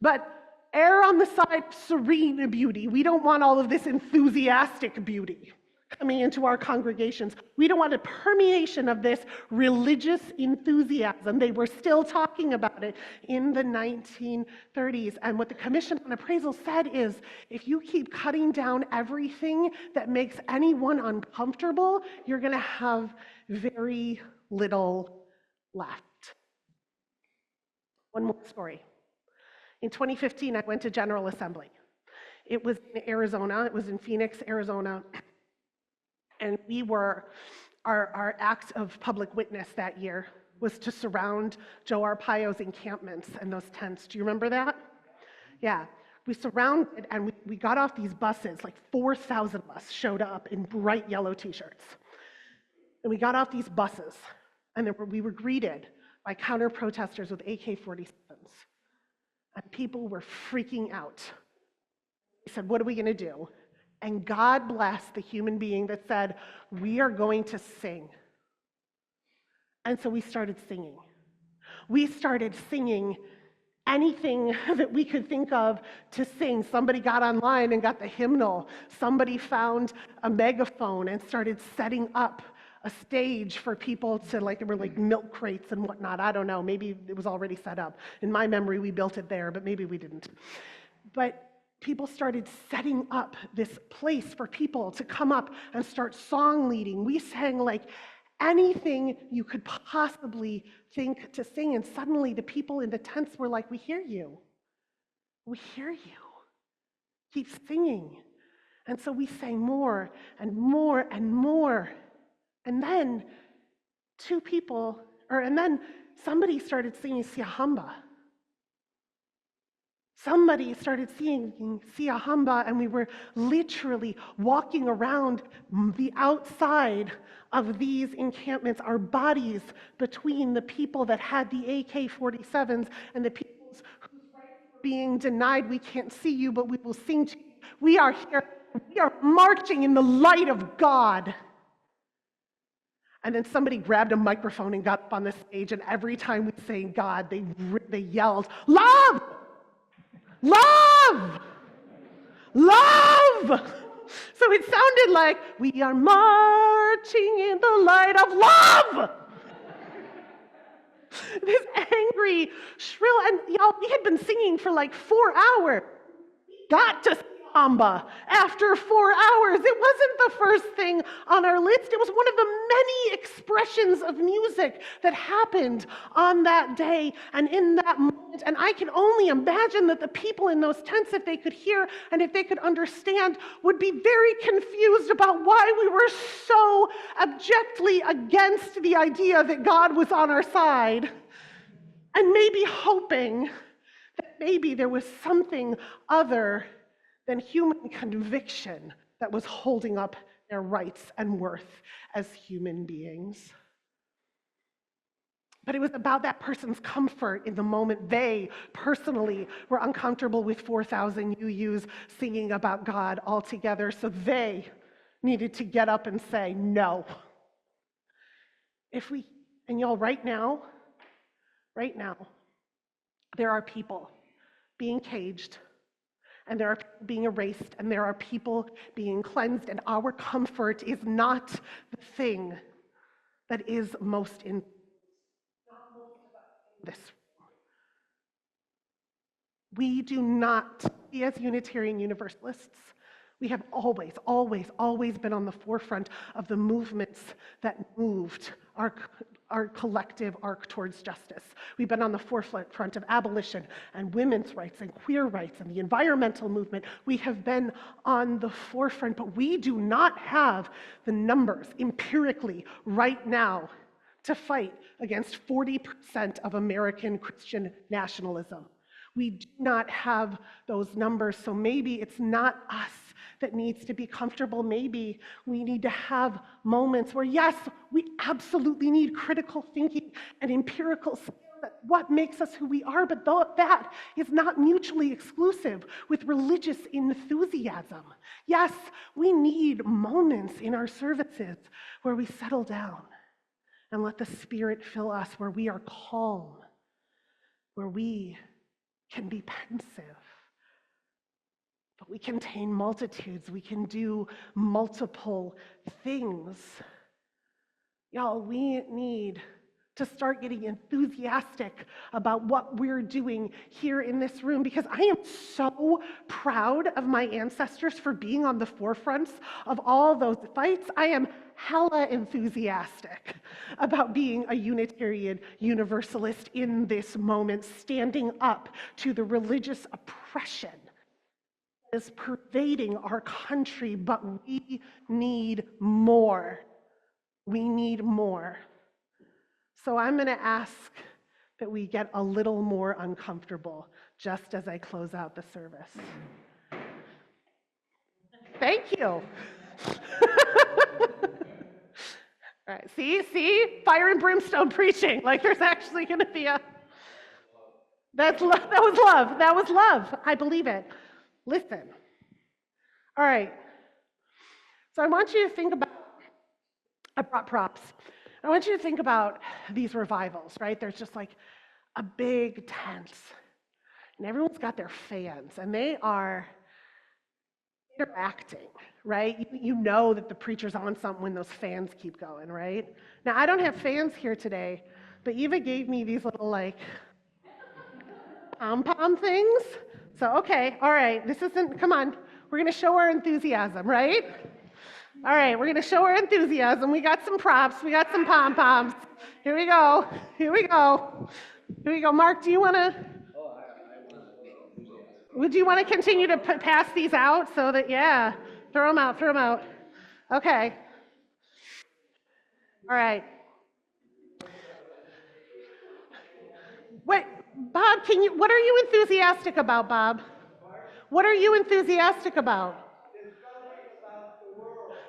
but err on the side of serene beauty. We don't want all of this enthusiastic beauty coming into our congregations. We don't want a permeation of this religious enthusiasm. They were still talking about it in the 1930s. And what the Commission on Appraisal said is, if you keep cutting down everything that makes anyone uncomfortable, you're going to have very little left. One more story. In 2015, I went to General Assembly. It was in Arizona. It was in Phoenix, Arizona. And our act of public witness that year was to surround Joe Arpaio's encampments and those tents. Do you remember that? Yeah. We surrounded and we got off these buses, like 4,000 of us showed up in bright yellow t-shirts. And we got off these buses and we were greeted by counter-protesters with AK-47s. And people were freaking out. They said, what are we going to do? And God bless the human being that said, we are going to sing. And so we started singing. We started singing anything that we could think of to sing. Somebody got online and got the hymnal. Somebody found a megaphone and started setting up a stage for people to, there were milk crates and whatnot. I don't know, maybe it was already set up. In my memory, we built it there, but maybe we didn't. But people started setting up this place for people to come up and start song leading. We sang anything you could possibly think to sing, and suddenly the people in the tents were like, we hear you. We hear you. Keep singing. And so we sang more and more and more. And then somebody started singing Siahamba. Somebody started singing Siahamba, and we were literally walking around the outside of these encampments, our bodies between the people that had the AK-47s and the people whose rights were being denied. We can't see you, but we will sing to you. We are here. We are marching in the light of God. And then somebody grabbed a microphone and got up on the stage, and every time we sang God, they yelled, love! Love! Love! So it sounded like, we are marching in the light of love! This angry, shrill, and y'all, we had been singing for like 4 hours. Got to samba after 4 hours. It wasn't the first thing on our list. It was one of the many expressions of music that happened on that day and in that moment. And I can only imagine that the people in those tents, if they could hear and if they could understand, would be very confused about why we were so abjectly against the idea that God was on our side, and maybe hoping that maybe there was something other than human conviction that was holding up their rights and worth as human beings. But it was about that person's comfort in the moment they personally were uncomfortable with 4,000 UUs singing about God all together, so they needed to get up and say, no. And y'all, right now, there are people being caged, and there are people being erased, and there are people being cleansed, and our comfort is not the thing that is most in this. We do not, we as Unitarian Universalists, we have always, always, always been on the forefront of the movements that moved our collective arc towards justice. We've been on the forefront of abolition and women's rights and queer rights and the environmental movement. We have been on the forefront, but we do not have the numbers empirically right now to fight against 40% of American Christian nationalism. We do not have those numbers, so maybe it's not us that needs to be comfortable. Maybe we need to have moments where, yes, we absolutely need critical thinking and empirical skills, what makes us who we are, but that is not mutually exclusive with religious enthusiasm. Yes, we need moments in our services where we settle down and let the Spirit fill us, where we are calm, where we can be pensive. But we contain multitudes. We can do multiple things. Y'all, we need to start getting enthusiastic about what we're doing here in this room, because I am so proud of my ancestors for being on the forefronts of all those fights. I am hella enthusiastic about being a Unitarian Universalist in this moment, standing up to the religious oppression is pervading our country, but we need more. We need more. So I'm going to ask that we get a little more uncomfortable just as I close out the service. Thank you. All right, see? Fire and brimstone preaching. Like there's actually going to be a... That was love. I believe it. Listen. All right. So I want you to think about, I brought props. I want you to think about these revivals, right? There's just like a big tent, and everyone's got their fans, and they are interacting, right? You know that the preacher's on something when those fans keep going, right? Now, I don't have fans here today, but Eva gave me these little like pom-pom things. So, okay, all right, this isn't, come on, we're going to show our enthusiasm, right? All right, we're going to show our enthusiasm. We got some props, we got some pom-poms. Here we go. Mark, do you want to? Would you want to continue to pass these out so that, yeah, throw them out. Okay. All right. Wait, Bob, what are you enthusiastic about, Bob? What are you enthusiastic about?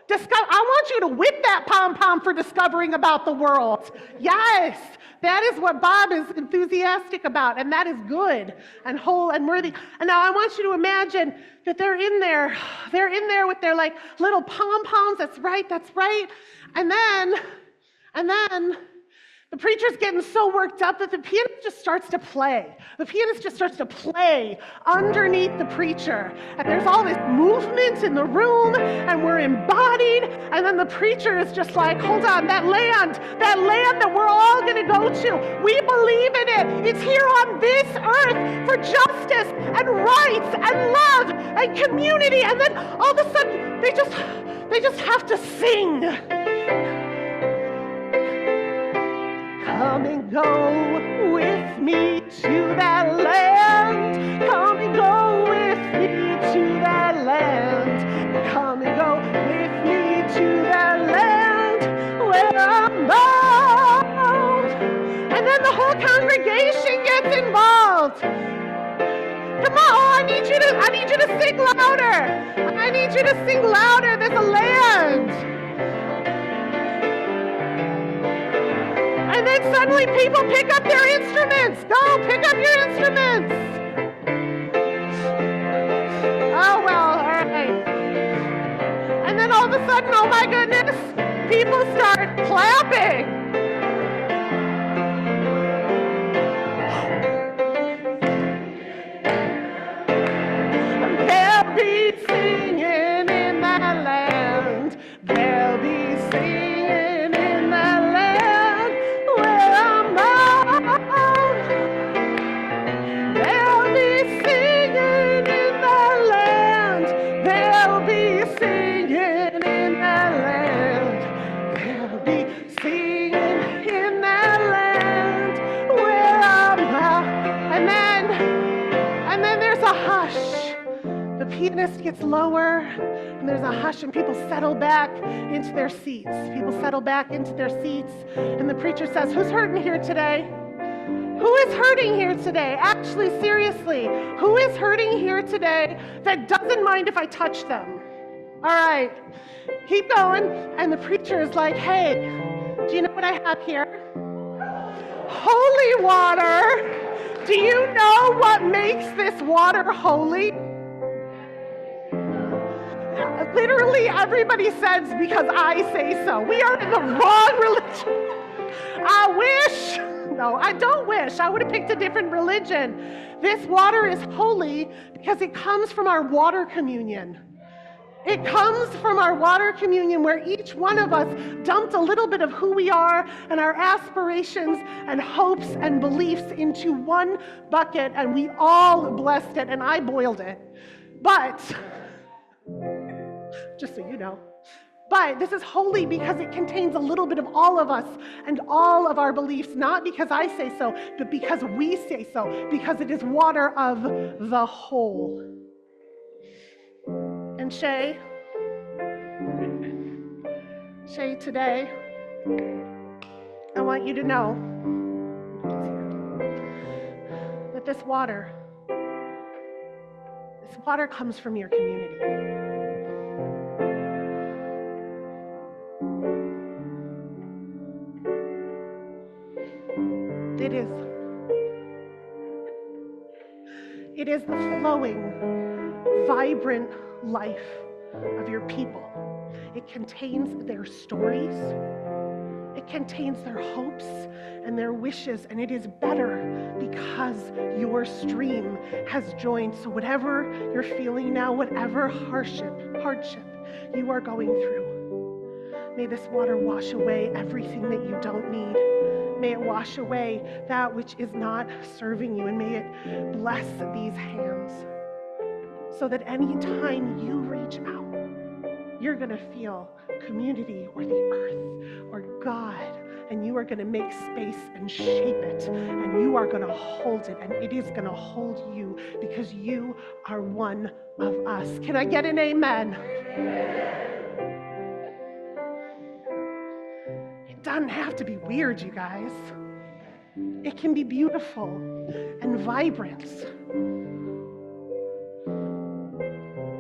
I want you to whip that pom-pom for discovering about the world. Yes, that is what Bob is enthusiastic about, and that is good and whole and worthy. And now I want you to imagine that they're in there with their like little pom-poms. That's right. And then the The preacher's getting so worked up that the pianist just starts to play. The pianist just starts to play underneath the preacher. And there's all this movement in the room, and we're embodied. And then the preacher is just like, hold on, that land that we're all going to go to, we believe in it. It's here on this earth for justice and rights and love and community. And then all of a sudden, they just have to sing. Come and go with me to that land. Come and go with me to that land. Come and go with me to that land where I'm bound. And then the whole congregation gets involved. Come on, I need you to sing louder. I need you to sing louder. There's a land. And then suddenly people pick up their instruments. Go, pick up your instruments. Oh, well, all right. And then all of a sudden, oh my goodness, people start clapping. They'll be singing in that land. They'll be singing in that land where I'm bound. They'll be singing in that land. They'll be singing in that land. They'll be singing in that land where I'm bound. And then there's a hush. The pianist gets lower, and there's a hush, and people settle back into their seats. People settle back into their seats, and the preacher says, who's hurting here today? Who is hurting here today? Actually, seriously, who is hurting here today that doesn't mind if I touch them? All right, keep going. And the preacher is like, hey, do you know what I have here? Holy water. Do you know what makes this water holy? Literally everybody says, because I say so. We are in the wrong religion. I wish. No, I don't wish. I would have picked a different religion. This water is holy because it comes from our water communion. It comes from our water communion where each one of us dumped a little bit of who we are and our aspirations and hopes and beliefs into one bucket, and we all blessed it, and I boiled it. But, just so you know, but this is holy because it contains a little bit of all of us and all of our beliefs, not because I say so, but because we say so, because it is water of the whole. And Shay, today, I want you to know that this water comes from your community. It is the flowing, vibrant life of your people. It contains their stories. It contains their hopes and their wishes, and it is better because your stream has joined. So whatever you're feeling now, whatever hardship you are going through, may this water wash away everything that you don't need. May it wash away that which is not serving you, and may it bless these hands so that any time you reach out, you're going to feel community or the earth or God, and you are going to make space and shape it, and you are going to hold it, and it is going to hold you because you are one of us. Can I get an amen? It doesn't have to be weird, you guys. It can be beautiful and vibrant.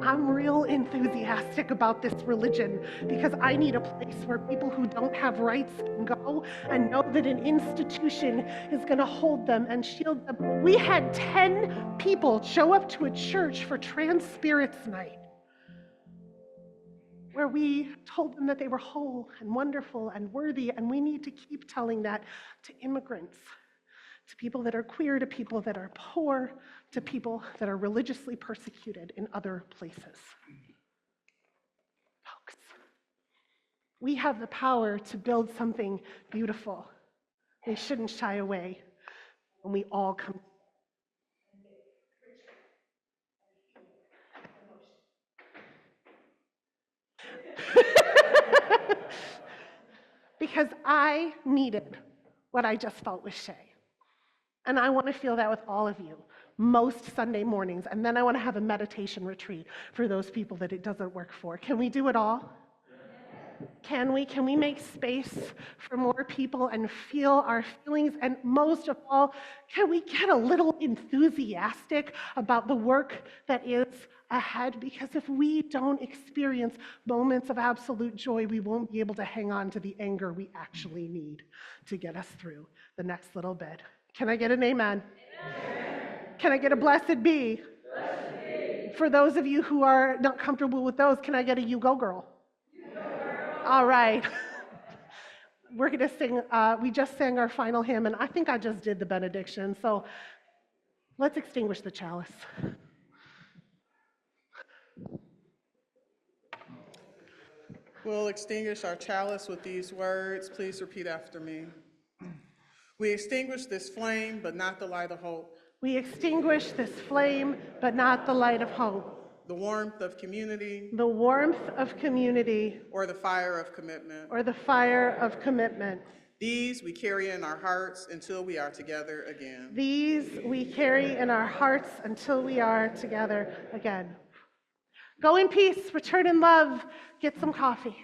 I'm real enthusiastic about this religion because I need a place where people who don't have rights can go and know that an institution is going to hold them and shield them. We had 10 people show up to a church for Trans Spirits Night. where we told them that they were whole and wonderful and worthy, and we need to keep telling that to immigrants, to people that are queer, to people that are poor, to people that are religiously persecuted in other places. Folks, we have the power to build something beautiful. We shouldn't shy away when we all come. Because I needed what I just felt with Shay. And I want to feel that with all of you most Sunday mornings. And then I want to have a meditation retreat for those people that it doesn't work for. Can we do it all? Can we make space for more people and feel our feelings? And most of all, can we get a little enthusiastic about the work that is ahead? Because if we don't experience moments of absolute joy, we won't be able to hang on to the anger we actually need to get us through the next little bit. Can I get an amen? Amen. Can I get a blessed be? Blessed be. For those of you who are not comfortable with those, can I get a you go girl? All right. We're going to sing, we just sang our final hymn, and I think I just did the benediction, so let's extinguish the chalice. We'll extinguish our chalice with these words. Please repeat after me. We extinguish this flame, but not the light of hope. We extinguish this flame, but not the light of hope. The warmth of community. The warmth of community. Or the fire of commitment. Or the fire of commitment. These we carry in our hearts until we are together again. These we carry in our hearts until we are together again. Go in peace, return in love, get some coffee.